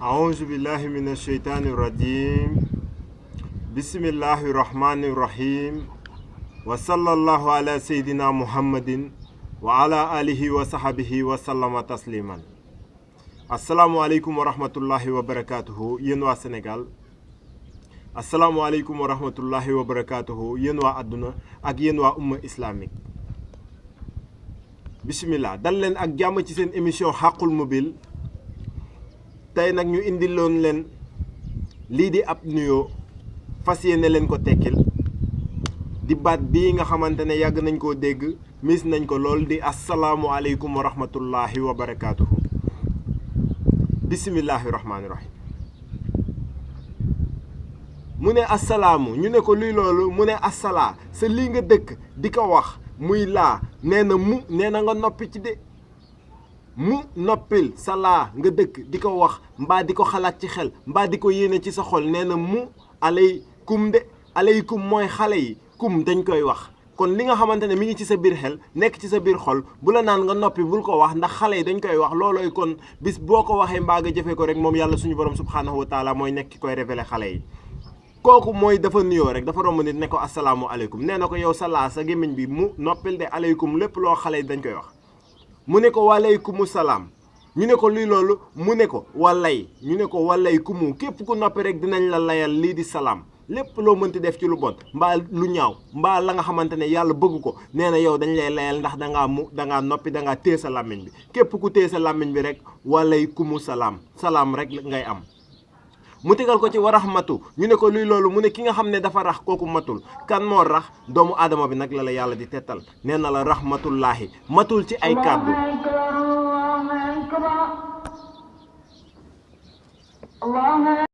أعوذ بالله من الشيطان الرجيم بسم الله الرحمن الرحيم وصلى الله على سيدنا محمد وعلى آله وصحبه وسلم تسليما السلام عليكم ورحمة الله وبركاته ينوى سنغال السلام عليكم ورحمة الله وبركاته ينوى أدنى أك ينوى أمة إسلاميك بسم الله dal leen ak jàmm ci seen émission Haqqul Mubin tey nag ñu indiloon leen lii di ab nuyoo fas yéene leen ko tekkil di baat bii nga xamante ne yàgg nañ koo dégg mis nañ ko lool di asalaamualeykum wa rahmatullahi wa barakaatuhu bisimillahi rahmaani rahim mu ne asalaamu ñu ne ko luy loolu mu ne asalaa sa lii nga dëkk di ko wax muy laa nee na nga noppi ci de mu noppil sa laa nga dëkk di ko wax mbaa di ko xalaat ci xel mbaa di ko yéene ci sa xol nee na mu aleykum de aleykum mooy xale yi kum dañ koy wax kon li nga xamante ne mi ngi ci sa biir xel nekk ci sa biir xol bu la naan nga noppi bul ko wax ndax xale yi dañ koy wax loolooy kon bis boo ko waxee mbaa nga jëfee ko rek moom yàlla suñu borom subhaanahu wa taala mooy nekk ki koy révélé xale yi kooku mooy dafa nuyoo rek dafa romb nit ne ko asalaamualeykum nee na ko yow sa laa sa gémmiñ bi mu noppil de aleykum lépp loo xale yi dañ koy wax mu ne ko waleykumu salaam ñu ne ko luy loolu mu ne ko walay ñu ne ko waleykumu képp ku noppi rek dinañ la layal lii di salaam lépp loo mënti def ci lu bon mbaa lu ñaaw mbaa la nga xamante ne yàlla bëgg ko nee na yow dañ lay layal ndax dangaa noppi dangaa téye sa làmmiñ bi képp ku téye sa làmmiñ bi rek waleykumu salaam salaam rek ngay am mu tegal ko ci wa rahmatu ñu ne ko luy loolu mu ne ki nga xam ne dafa rax kooku matul kan moo rax doomu aadama bi nag la yàlla di tettal nee na la rahmatullahi matul ci ay kàddu